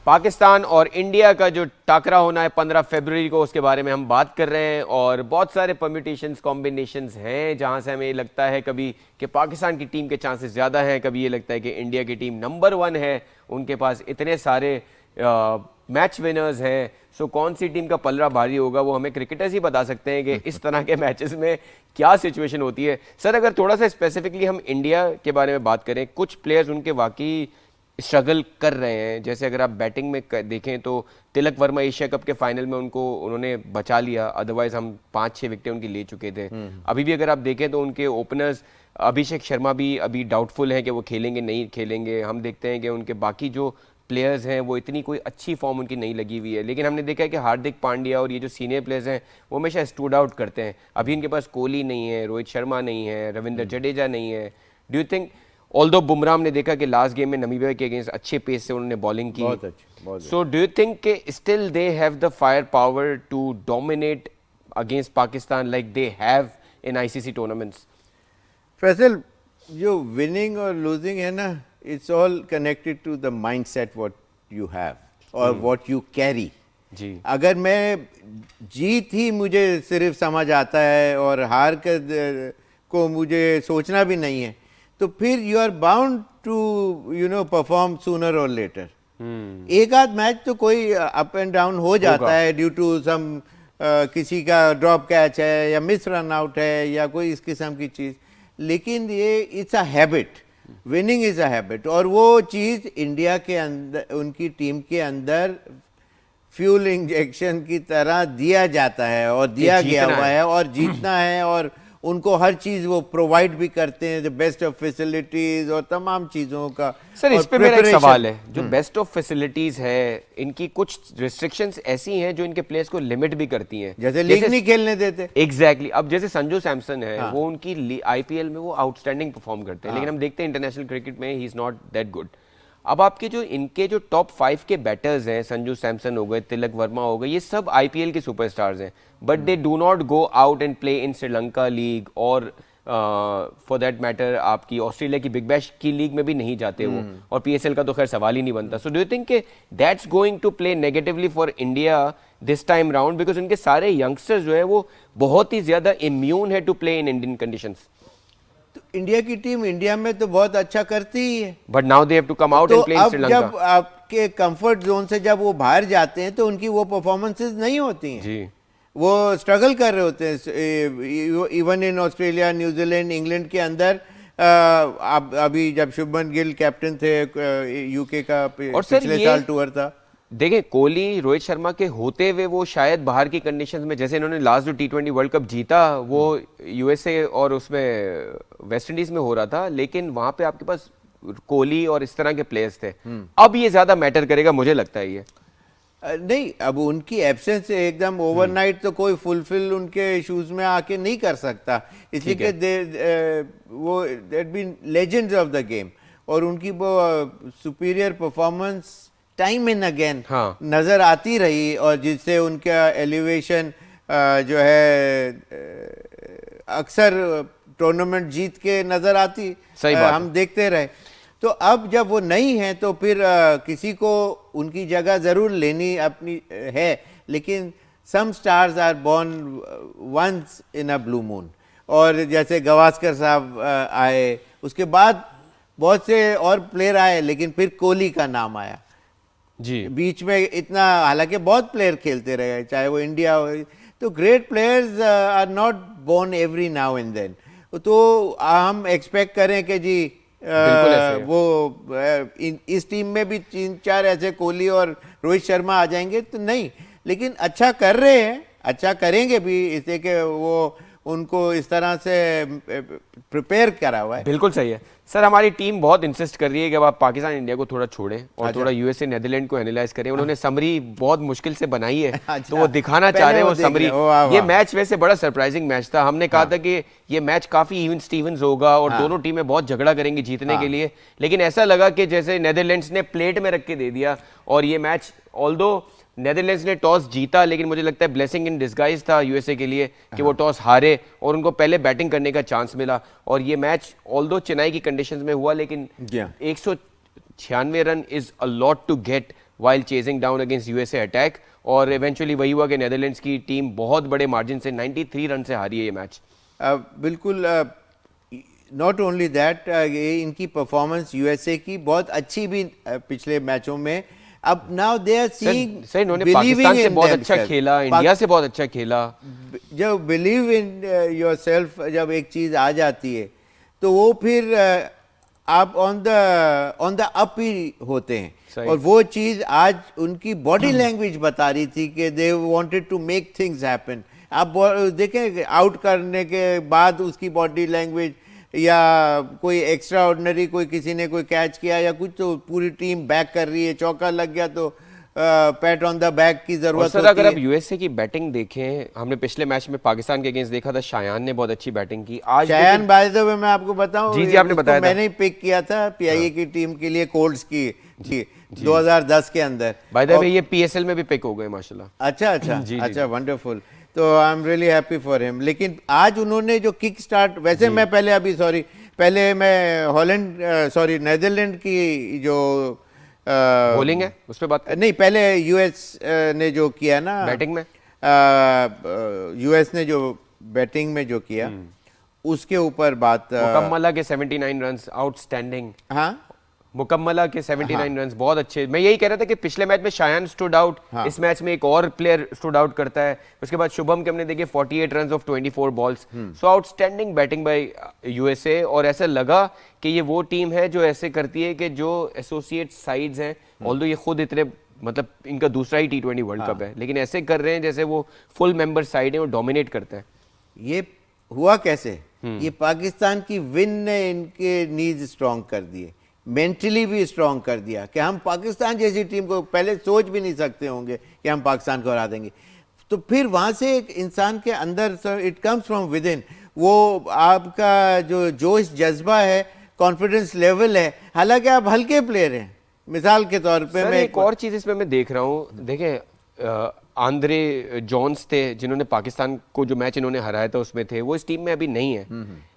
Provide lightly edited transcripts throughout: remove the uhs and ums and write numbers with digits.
पाकिस्तान और इंडिया का जो टाकरा होना है 15 फरवरी को, उसके बारे में हम बात कर रहे हैं। और बहुत सारे परम्यूटेशंस कॉम्बिनेशंस हैं जहां से हमें ये लगता है कभी कि पाकिस्तान की टीम के चांसेस ज़्यादा हैं, कभी ये लगता है कि इंडिया की टीम नंबर 1 है, उनके पास इतने सारे मैच विनर्स हैं। सो कौन सी टीम का पलड़ा भारी होगा वो हमें क्रिकेटर्स ही बता सकते हैं कि इस तरह के मैचेस में क्या सिचुएशन होती है। सर, अगर थोड़ा सा स्पेसिफिकली हम इंडिया के बारे में बात करें, कुछ प्लेयर्स उनके वाकई स्ट्रगल कर रहे हैं। जैसे अगर आप बैटिंग में देखें तो तिलक वर्मा एशिया कप के फाइनल में उन्होंने बचा लिया, अदरवाइज हम 5-6 विकेटें उनकी ले चुके थे। अभी भी अगर आप देखें तो उनके ओपनर्स अभिषेक शर्मा भी अभी डाउटफुल हैं कि वो खेलेंगे नहीं खेलेंगे। हम देखते हैं कि उनके बाकी जो प्लेयर्स हैं वो इतनी कोई अच्छी फॉर्म उनकी नहीं लगी हुई है। लेकिन हमने देखा है कि हार्दिक पांड्या और ये जो सीनियर प्लेयर्स हैं वो हमेशा स्टूड आउट करते हैं। अभी इनके पास कोहली नहीं है, रोहित शर्मा नहीं है, रविंद्र जडेजा नहीं है। Do you think, although Bumrah हमने देखा कि लास्ट गेम में नमीबिया के अगेंस्ट अच्छे पेस से उन्होंने बॉलिंग की, बहुत अच्छी। सो डू यू थिंक कि still they have the fire power to dominate against Pakistan like they have in ICC tournaments? Faisal, जो विनिंग और लूजिंग है ना, it's all connected to the mindset what you have और what you carry. जी, अगर मैं जीत ही मुझे सिर्फ समझ आता है और हार को मुझे सोचना भी नहीं है, तो फिर you are bound to perform sooner और लेटर। एक आध मैच तो कोई अप एंड डाउन हो जाता है ड्यू टू सम किसी का ड्रॉप कैच है या मिस रन आउट है या कोई इस किस्म की चीज़, लेकिन ये it's a habit, winning is a habit. और वो चीज़ इंडिया के अंदर, उनकी टीम के अंदर फ्यूल इंजेक्शन की तरह दिया जाता है और दिया गया हुआ है और जीतना है, और उनको हर चीज वो प्रोवाइड भी करते हैं, द बेस्ट ऑफ फैसिलिटीज और तमाम चीजों का। सर, इस पे मेरा एक सवाल है, जो बेस्ट ऑफ फैसिलिटीज है इनकी कुछ रिस्ट्रिक्शंस ऐसी हैं जो इनके प्लेयर्स को लिमिट भी करती हैं, जैसे लीग नहीं खेलने देते। एग्जैक्टली। अब जैसे संजू सैमसन है, वो उनकी आईपीएल में वो आउटस्टैंडिंग परफॉर्म करते हैं, लेकिन हम देखते हैं इंटरनेशनल क्रिकेट में he is not that good. अब आपके जो इनके जो टॉप 5 के बैटर्स हैं, संजू सैमसन हो गए, तिलक वर्मा हो गए, ये सब आईपीएल के सुपरस्टार्स हैं, but they do not go out and play in Sri Lanka league और फॉर दैट मैटर आपकी ऑस्ट्रेलिया की बिग बैश की लीग में भी नहीं जाते वो, और पीएसएल का तो खैर सवाल ही नहीं बनता। So do you think that's going to play negatively for India this time round, because उनके सारे यंगस्टर्स जो है वो बहुत ही ज्यादा इम्यून है to play in Indian conditions? India की टीम इंडिया में तो बहुत अच्छा करती ही है, but now they have to come out and play in Sri Lanka. जब आपके कंफर्ट जोन से जब वो बाहर जाते हैं तो उनकी वो परफॉर्मेंसेस नहीं होती हैं जी, वो स्ट्रगल कर रहे होते हैं। Even in Australia, New Zealand, England के अंदर अभी जब शुभमन गिल कैप्टन थे यूके का, पिछले साल टूर था, देखें कोहली रोहित शर्मा के होते हुए वो शायद बाहर की कंडीशंस में, जैसे इन्होंने लास्ट जो T20 वर्ल्ड कप जीता वो यूएसए और उसमें वेस्ट इंडीज में हो रहा था, लेकिन वहां पे आपके पास कोहली और इस तरह के प्लेयर्स थे। अब ये ज्यादा मैटर करेगा मुझे लगता है ये नहीं, अब उनकी एब्सेंस से एकदम ओवरनाइट तो कोई फुलफिल उनके शूज में आके नहीं कर सकता, इसलिए कि वो that been legends of the game, और उनकी वो superior performance time in again नजर आती रही, और जिससे उनका एलिवेशन जो है अक्सर टूर्नामेंट जीत के नजर आती, हम देखते रहे। तो अब जब वो नहीं है तो फिर किसी को उनकी जगह जरूर लेनी अपनी है, लेकिन some stars are born once in a blue moon, और जैसे गवास्कर साहब आए, उसके बाद बहुत से और प्लेयर आए, लेकिन फिर कोहली का नाम आया जी। बीच में इतना, हालांकि बहुत प्लेयर खेलते रहे चाहे वो इंडिया हो, तो great players are not born every now and then. तो हम एक्सपेक्ट करें कि जी वो इस टीम में भी 3-4 ऐसे कोहली और रोहित शर्मा आ जाएंगे तो नहीं, लेकिन अच्छा कर रहे हैं, अच्छा करेंगे भी, इसलिए कि वो उनको इस तरह से प्रिपेयर करा हुआ है। बिल्कुल सही है सर। हमारी टीम बहुत इंसिस्ट कर रही है कि अब आप पाकिस्तान इंडिया को थोड़ा छोड़ें और थोड़ा यूएसए नीदरलैंड को एनालाइज करें। उन्होंने समरी बहुत मुश्किल से बनाई है, तो वो दिखाना चाह रहे हैं वो समरी। ये मैच वैसे बड़ा सरप्राइजिंग मैच था, हमने कहा था कि ये मैच काफी इवन स्टीवंस होगा और दोनों टीमें बहुत झगड़ा करेंगी जीतने के लिए, लेकिन ऐसा लगा कि जैसे नीदरलैंड्स ने प्लेट में रख के दे दिया। और ये मैच ऑल्दो नीदरलैंड्स ने टॉस जीता, लेकिन मुझे लगता है ब्लेसिंग इन डिस्गाइज था यूएसए के लिए कि वो टॉस हारे और उनको पहले बैटिंग करने का चांस मिला। और ये मैच ऑल्दो चेन्नई की कंडीशंस में हुआ, लेकिन 196 run is a lot to get while chasing down against USA attack, और eventually वही हुआ कि नेदरलैंड्स की टीम बहुत बड़े मार्जिन से 93 रन से हारी है ये मैच। बिल्कुल, नॉट ओनली दैट, ये इनकी परफॉर्मेंस यूएसए की बहुत अच्छी भी पिछले मैचों में। अब now they are seeing, sir इन्होंने पाकिस्तान से बहुत अच्छा खेला, इंडिया से बहुत अच्छा खेला। जब बिलीव इन योरसेल्फ जब एक चीज आ जाती है तो वो फिर आप ऑन द अप ही होते हैं। और वो चीज आज उनकी बॉडी लैंग्वेज बता रही थी कि they wanted to make things happen. आप देखें आउट करने के बाद उसकी बॉडी लैंग्वेज, या कोई एक्स्ट्रा ऑर्डिनरी, कोई किसी ने कोई कैच किया या कुछ, तो पूरी टीम बैक कर रही है। चौका लग गया तो पैट ऑन द बैक की जरूरत होती है। अगर आप यूएसए की बैटिंग देखें, हमने पिछले मैच में पाकिस्तान के अगेंस्ट देखा था, शायान ने बहुत अच्छी बैटिंग की। आज शायान, बाय द वे मैं आपको बताऊं, जी आपने बताया मैंने ही पिक किया था पीआईए की टीम के लिए, कोल्ड्स की, जी 2010 के अंदर। बाय द वे ये पीएसएल में भी पिक हो गए माशाल्लाह। अच्छा, वंडरफुल। तो I am really happy for him. लेकिन आज उन्होंने जो किक स्टार्ट, वैसे मैं पहले मैं नेदरलैंड की जो बॉलिंग है उस पर बात नहीं, पहले यूएस ने जो किया ना बैटिंग में, यूएस ने जो बैटिंग में जो किया उसके ऊपर बात। मुकम्मला के 79 रन्स आउटस्टैंडिंग। हाँ, मुकम्मला के 79 रन्स बहुत अच्छे। मैं यही कह रहा था कि पिछले मैच में शायान स्टूड आउट, इस मैच में एक और प्लेयर स्टूड आउट करता है। उसके बाद शुभम के हमने देखे 48 runs off 24 balls. So outstanding batting by USA. और ऐसा लगा कि ये वो टीम है जो ऐसे करती है कि जो एसोसिएट साइड्स हैं, ऑल्दो ये खुद इतने, मतलब इनका दूसरा ही T20 वर्ल्ड कप है, लेकिन ऐसे कर रहे हैं जैसे वो फुल मेंबर साइड है, वो डोमिनेट करता है। ये हुआ कैसे? ये पाकिस्तान की विन ने इनके नीज स्ट्रांग कर दिए, मेंटली भी स्ट्रांग कर दिया कि हम पाकिस्तान जैसी टीम को पहले सोच भी नहीं सकते होंगे कि हम पाकिस्तान को हरा देंगे। तो फिर वहाँ से एक इंसान के अंदर, it comes from with in, वो आपका जो जोश जज्बा है, कॉन्फिडेंस लेवल है। हालांकि आप हल्के प्लेयर हैं, मिसाल के तौर पे मैं एक और चीज़ इसमें मैं देख रहा हूँ, देखें आंद्रे जॉन्स थे जिन्होंने पाकिस्तान को जो मैच इन्होंने हराया था उसमें थे, वो इस टीम में अभी नहीं है।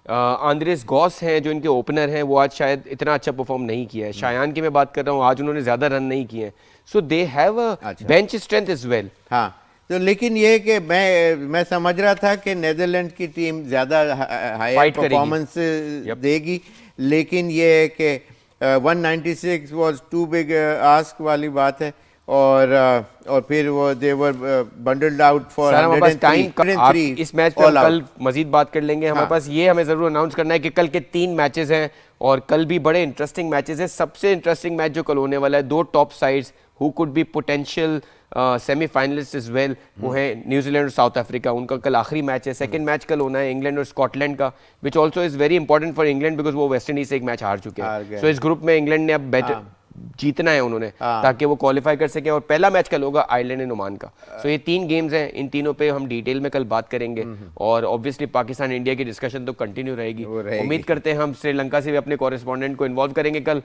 आंद्रेस गॉस हैं जो इनके ओपनर हैं, वो आज शायद इतना अच्छा परफॉर्म नहीं किया है। शायान की मैं बात कर रहा हूँ, आज उन्होंने ज्यादा रन नहीं किए हैं। So they have a bench strength as well. हाँ, तो लेकिन ये कि मैं समझ रहा था कि नेदरलैंड की टीम ज्यादा हाई परफॉर्मेंस देगी, लेकिन ये है कि 196 वाज टू बिग आस्क वाली बात है। और फिर वो दे वर बंडल्ड आउट फॉर 103। इस मैच पे कल मजीद बात कर लेंगे। हमारे पास ये हमें जरूर अनाउंस करना है कि कल के 3 मैचेस हैं और कल भी बड़े इंटरेस्टिंग मैचेस हैं। सबसे इंटरेस्टिंग मैच जो कल होने वाला है, 2 top sides who could be potential semifinalist is well, वो है न्यूजीलैंड और साउथ अफ्रीका। उनका कल आखिरी मैच है। सेकंड मैच कल होना है इंग्लैंड और स्कॉटलैंड का, which also is very important for England because वो वेस्ट इंडीज से एक मैच हार चुके हैं। सो इस ग्रुप में इंग्लैंड ने अब जीतना है उन्होंने, ताकि वो क्वालिफाई कर सके। और पहला मैच कल होगा आयरलैंड एंड ओमान का। सो ये 3 गेम्स हैं, इन तीनों पे हम डिटेल में कल बात करेंगे। और ऑब्वियसली पाकिस्तान इंडिया की डिस्कशन तो कंटिन्यू रहेगी। उम्मीद करते हैं हम श्रीलंका से भी अपने कॉरेस्पॉन्डेंट को इन्वॉल्व करेंगे कल,